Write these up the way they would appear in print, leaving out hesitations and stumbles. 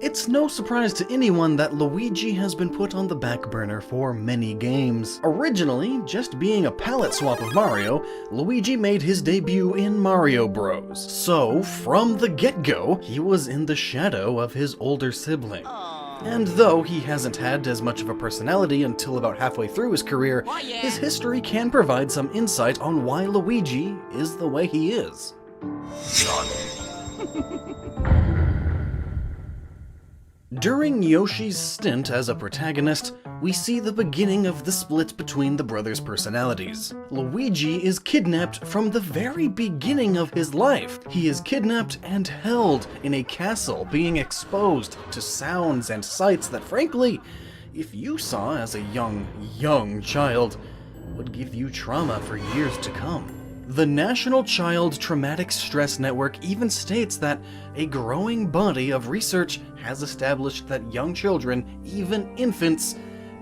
It's no surprise to anyone that Luigi has been put on the back burner for many games. Originally, just being a palette swap of Mario, Luigi made his debut in Mario Bros. So, from the get-go, he was in the shadow of his older sibling. And though he hasn't had as much of a personality until about halfway through his career, his history can provide some insight on why Luigi is the way he is. During Yoshi's stint as a protagonist, we see the beginning of the split between the brothers' personalities. Luigi is kidnapped from the very beginning of his life. He is kidnapped and held in a castle, being exposed to sounds and sights that, frankly, if you saw as a young child, would give you trauma for years to come. The National Child Traumatic Stress Network even states that a growing body of research has established that young children, even infants,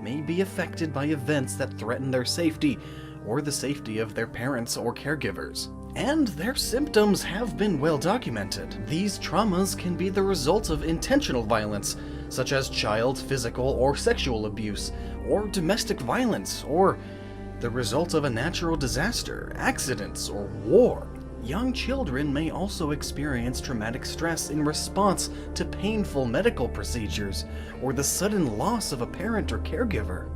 may be affected by events that threaten their safety or the safety of their parents or caregivers. And their symptoms have been well documented. These traumas can be the result of intentional violence, such as child physical or sexual abuse, or domestic violence, or the result of a natural disaster, accidents, or war. Young children may also experience traumatic stress in response to painful medical procedures, or the sudden loss of a parent or caregiver.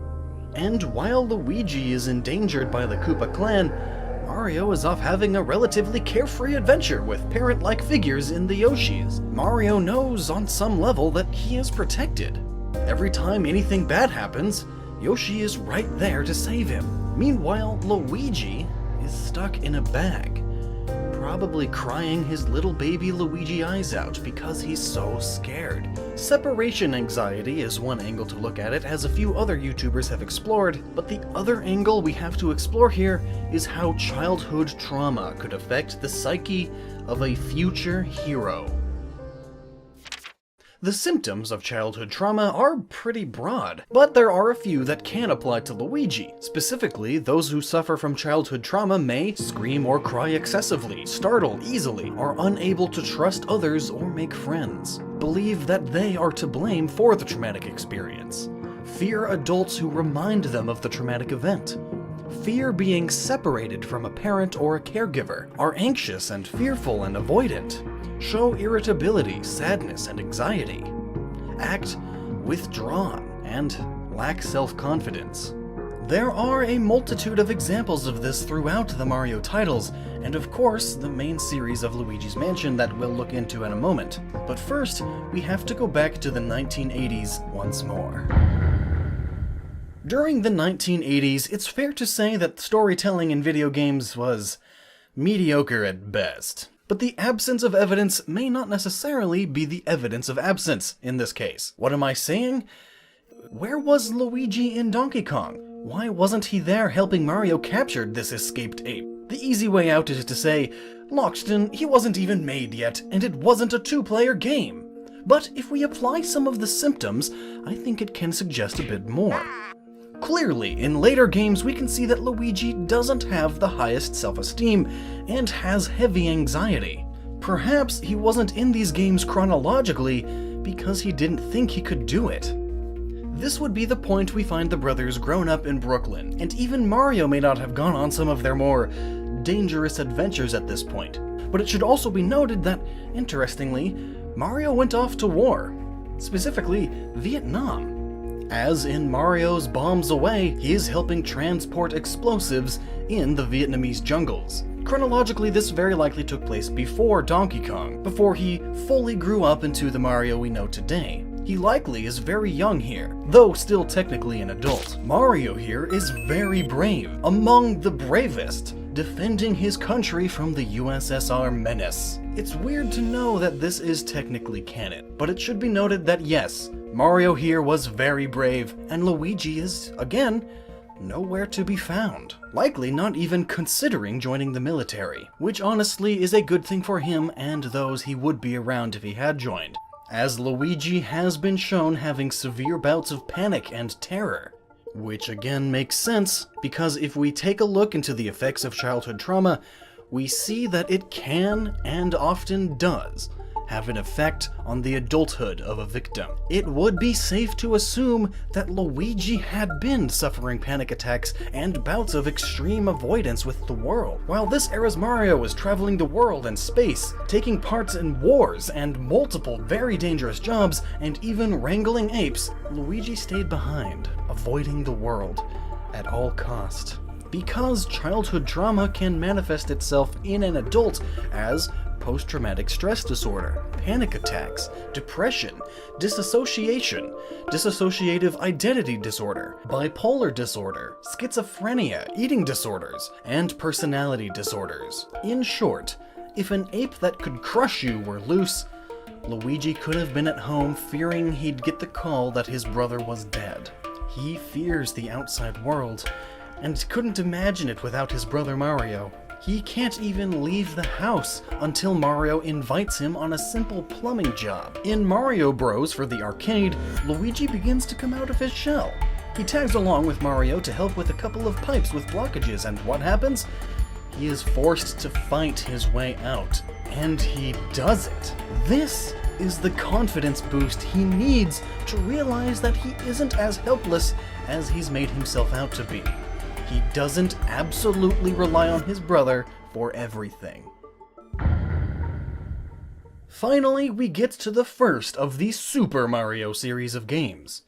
And while Luigi is endangered by the Koopa clan, Mario is off having a relatively carefree adventure with parent-like figures in the Yoshis. Mario knows on some level that he is protected. Every time anything bad happens, Yoshi is right there to save him. Meanwhile, Luigi is stuck in a bag, probably crying his little baby Luigi eyes out because he's so scared. Separation anxiety is one angle to look at it, as a few other YouTubers have explored, but the other angle we have to explore here is how childhood trauma could affect the psyche of a future hero. The symptoms of childhood trauma are pretty broad, but there are a few that can apply to Luigi. Specifically, those who suffer from childhood trauma may scream or cry excessively, startle easily, are unable to trust others or make friends, believe that they are to blame for the traumatic experience, fear adults who remind them of the traumatic event, fear being separated from a parent or a caregiver, are anxious and fearful and avoidant, show irritability, sadness, and anxiety, act withdrawn, and lack self-confidence. There are a multitude of examples of this throughout the Mario titles, and of course the main series of Luigi's Mansion that we'll look into in a moment. But first, we have to go back to the 1980s once more. During the 1980s, it's fair to say that storytelling in video games was mediocre at best. But the absence of evidence may not necessarily be the evidence of absence in this case. What am I saying? Where was Luigi in Donkey Kong? Why wasn't he there helping Mario capture this escaped ape? The easy way out is to say, Lockstin, he wasn't even made yet, and it wasn't a two-player game. But if we apply some of the symptoms, I think it can suggest a bit more. Clearly, in later games we can see that Luigi doesn't have the highest self-esteem and has heavy anxiety. Perhaps he wasn't in these games chronologically because he didn't think he could do it. This would be the point we find the brothers grown up in Brooklyn, and even Mario may not have gone on some of their more dangerous adventures at this point. But it should also be noted that, interestingly, Mario went off to war, specifically Vietnam. As in Mario's Bombs Away, he is helping transport explosives in the Vietnamese jungles. Chronologically, this very likely took place before Donkey Kong, before he fully grew up into the Mario we know today. He likely is very young here, though still technically an adult. Mario here is very brave, among the bravest, defending his country from the USSR menace. It's weird to know that this is technically canon, but it should be noted that yes, Mario here was very brave, and Luigi is, again, nowhere to be found. Likely not even considering joining the military, which honestly is a good thing for him and those he would be around if he had joined, as Luigi has been shown having severe bouts of panic and terror. Which again makes sense, because if we take a look into the effects of childhood trauma, we see that it can, and often does, have an effect on the adulthood of a victim. It would be safe to assume that Luigi had been suffering panic attacks and bouts of extreme avoidance with the world. While this era's Mario was traveling the world and space, taking parts in wars and multiple very dangerous jobs, and even wrangling apes, Luigi stayed behind, avoiding the world at all cost. Because childhood trauma can manifest itself in an adult as post-traumatic stress disorder, panic attacks, depression, dissociation, dissociative identity disorder, bipolar disorder, schizophrenia, eating disorders, and personality disorders. In short, if an ape that could crush you were loose, Luigi could have been at home fearing he'd get the call that his brother was dead. He fears the outside world, and couldn't imagine it without his brother Mario. He can't even leave the house until Mario invites him on a simple plumbing job. In Mario Bros. For the arcade, Luigi begins to come out of his shell. He tags along with Mario to help with a couple of pipes with blockages, and what happens? He is forced to fight his way out, and he does it. This is the confidence boost he needs to realize that he isn't as helpless as he's made himself out to be. He doesn't absolutely rely on his brother for everything. Finally, we get to the first of the Super Mario series of games.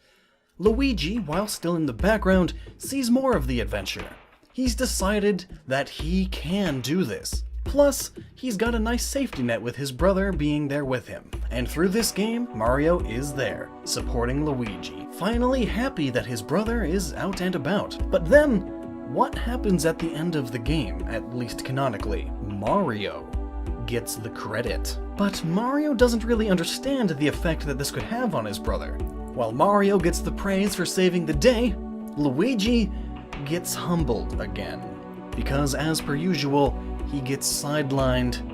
Luigi, while still in the background, sees more of the adventure. He's decided that he can do this. Plus, he's got a nice safety net with his brother being there with him. And through this game, Mario is there, supporting Luigi, finally happy that his brother is out and about. But then, what happens at the end of the game, at least canonically? Mario gets the credit. But Mario doesn't really understand the effect that this could have on his brother. While Mario gets the praise for saving the day, Luigi gets humbled again. Because as per usual, he gets sidelined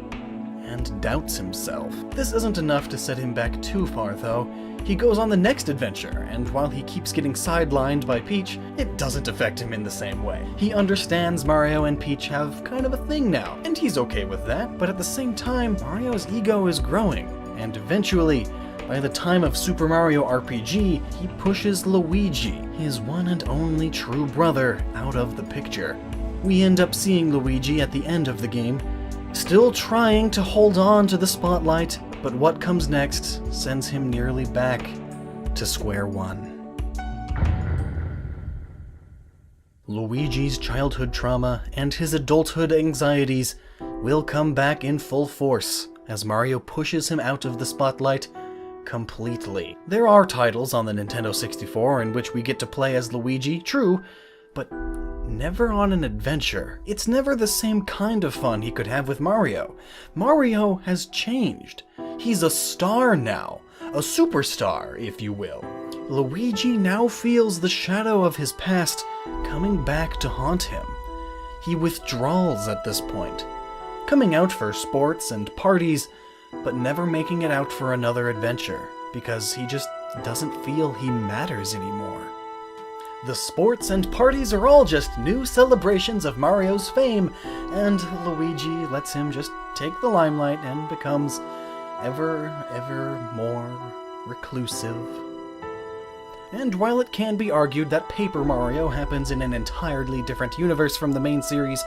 and doubts himself. This isn't enough to set him back too far though. He goes on the next adventure, and while he keeps getting sidelined by Peach, it doesn't affect him in the same way. He understands Mario and Peach have kind of a thing now, and he's okay with that, but at the same time, Mario's ego is growing, and eventually, by the time of Super Mario RPG, he pushes Luigi, his one and only true brother, out of the picture. We end up seeing Luigi at the end of the game, still trying to hold on to the spotlight, but what comes next sends him nearly back to square one. Luigi's childhood trauma and his adulthood anxieties will come back in full force as Mario pushes him out of the spotlight completely. There are titles on the Nintendo 64 in which we get to play as Luigi, true, but never on an adventure. It's never the same kind of fun he could have with Mario. Mario has changed. He's a star now. A superstar, if you will. Luigi now feels the shadow of his past coming back to haunt him. He withdraws at this point, coming out for sports and parties, but never making it out for another adventure, because he just doesn't feel he matters anymore. The sports and parties are all just new celebrations of Mario's fame, and Luigi lets him just take the limelight and becomes ever more reclusive. And while it can be argued that Paper Mario happens in an entirely different universe from the main series,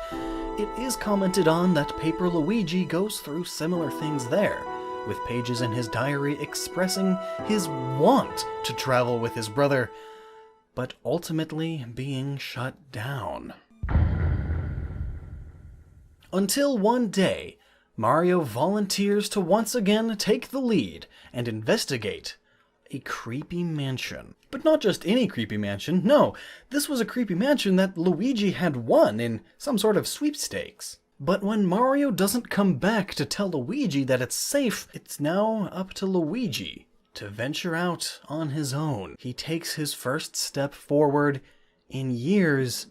it is commented on that Paper Luigi goes through similar things there, with pages in his diary expressing his want to travel with his brother, but ultimately being shut down. Until one day, Mario volunteers to once again take the lead and investigate a creepy mansion. But not just any creepy mansion, no, this was a creepy mansion that Luigi had won in some sort of sweepstakes. But when Mario doesn't come back to tell Luigi that it's safe, it's now up to Luigi to venture out on his own. He takes his first step forward in years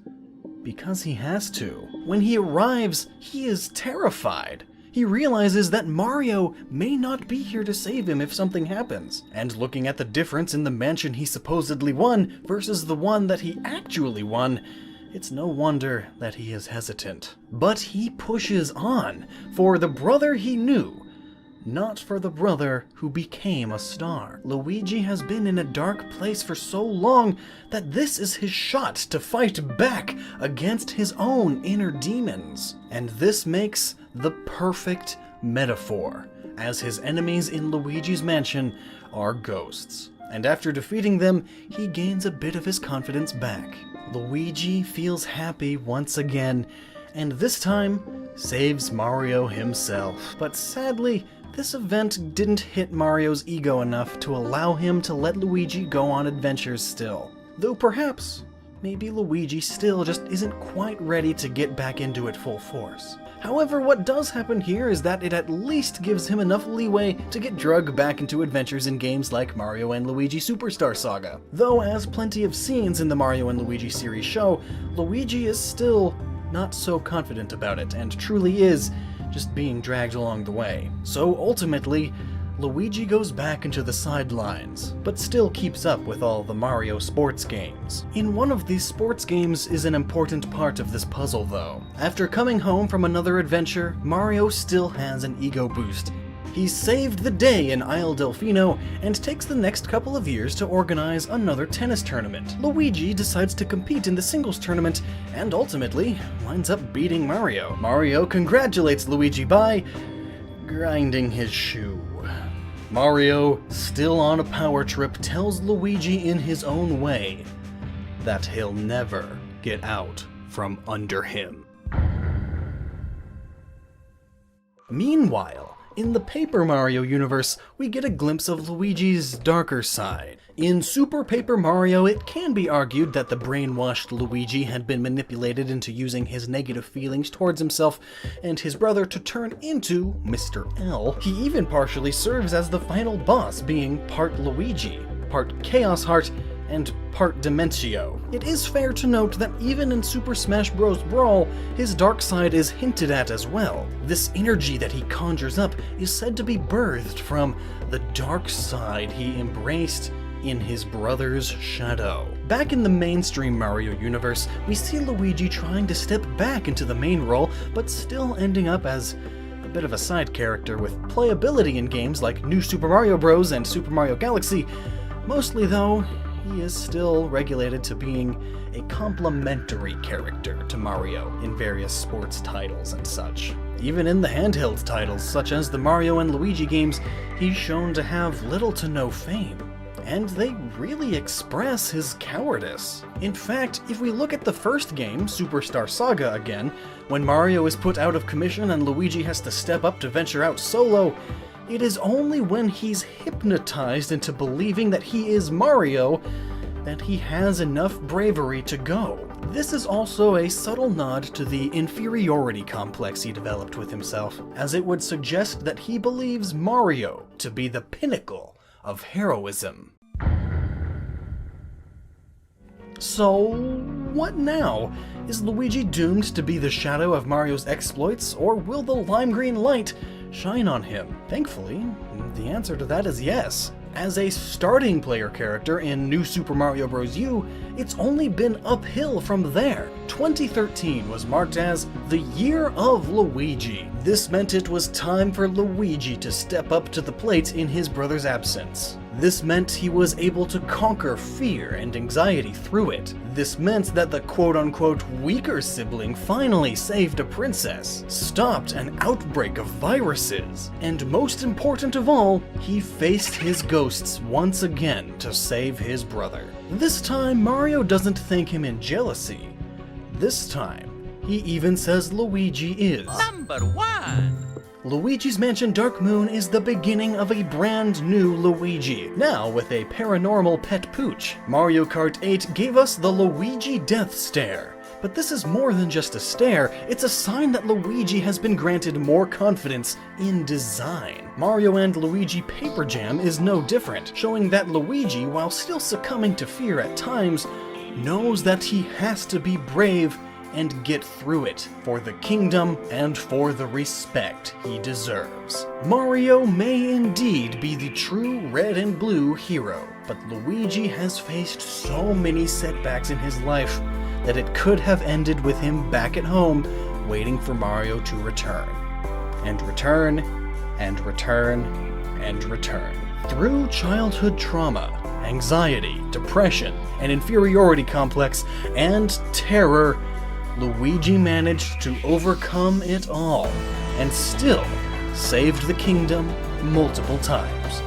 because he has to. When he arrives, he is terrified. He realizes that Mario may not be here to save him if something happens. And looking at the difference in the mansion he supposedly won versus the one that he actually won, it's no wonder that he is hesitant. But he pushes on, for the brother he knew not for the brother who became a star. Luigi has been in a dark place for so long that this is his shot to fight back against his own inner demons. And this makes the perfect metaphor, as his enemies in Luigi's mansion are ghosts. And after defeating them, he gains a bit of his confidence back. Luigi feels happy once again, and this time saves Mario himself. But sadly, this event didn't hit Mario's ego enough to allow him to let Luigi go on adventures still. Though perhaps, maybe Luigi still just isn't quite ready to get back into it full force. However, what does happen here is that it at least gives him enough leeway to get drugged back into adventures in games like Mario and Luigi Superstar Saga. Though, as plenty of scenes in the Mario and Luigi series show, Luigi is still not so confident about it, and truly is just being dragged along the way. So ultimately, Luigi goes back into the sidelines, but still keeps up with all the Mario sports games. In one of these sports games is an important part of this puzzle though. After coming home from another adventure, Mario still has an ego boost. He's saved the day in Isle Delfino and takes the next couple of years to organize another tennis tournament. Luigi decides to compete in the singles tournament and ultimately winds up beating Mario. Mario congratulates Luigi by grinding his shoe. Mario, still on a power trip, tells Luigi in his own way that he'll never get out from under him. Meanwhile, in the Paper Mario universe, we get a glimpse of Luigi's darker side. In Super Paper Mario, it can be argued that the brainwashed Luigi had been manipulated into using his negative feelings towards himself and his brother to turn into Mr. L. He even partially serves as the final boss, being part Luigi, part Chaos Heart, and part Dementio. It is fair to note that even in Super Smash Bros. Brawl, his dark side is hinted at as well. This energy that he conjures up is said to be birthed from the dark side he embraced in his brother's shadow. Back in the mainstream Mario universe, we see Luigi trying to step back into the main role, but still ending up as a bit of a side character with playability in games like New Super Mario Bros. And Super Mario Galaxy. Mostly though, he is still regulated to being a complementary character to Mario in various sports titles and such. Even in the handheld titles, such as the Mario and Luigi games, he's shown to have little to no fame. And they really express his cowardice. In fact, if we look at the first game, Superstar Saga again, when Mario is put out of commission and Luigi has to step up to venture out solo, it is only when he's hypnotized into believing that he is Mario that he has enough bravery to go. This is also a subtle nod to the inferiority complex he developed with himself, as it would suggest that he believes Mario to be the pinnacle of heroism. So, what now? Is Luigi doomed to be the shadow of Mario's exploits, or will the lime green light shine on him? Thankfully, the answer to that is yes. As a starting player character in New Super Mario Bros. U, it's only been uphill from there. 2013 was marked as the year of Luigi. This meant it was time for Luigi to step up to the plate in his brother's absence. This meant he was able to conquer fear and anxiety through it. This meant that the quote-unquote weaker sibling finally saved a princess, stopped an outbreak of viruses, and most important of all, he faced his ghosts once again to save his brother. This time, Mario doesn't thank him in jealousy. This time, he even says Luigi is number one. Luigi's Mansion Dark Moon is the beginning of a brand new Luigi, now with a paranormal pet pooch. Mario Kart 8 gave us the Luigi Death Stare. But this is more than just a stare, it's a sign that Luigi has been granted more confidence in design. Mario and Luigi Paper Jam is no different, showing that Luigi, while still succumbing to fear at times, knows that he has to be brave and get through it, for the kingdom and for the respect he deserves. Mario may indeed be the true red and blue hero, but Luigi has faced so many setbacks in his life that it could have ended with him back at home, waiting for Mario to return. And return and return and return. Through childhood trauma, anxiety, depression, an inferiority complex, and terror, Luigi managed to overcome it all, and still saved the kingdom multiple times.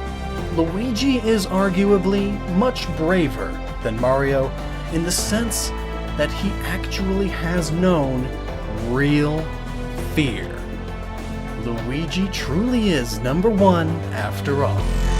Luigi is arguably much braver than Mario in the sense that he actually has known real fear. Luigi truly is number one after all.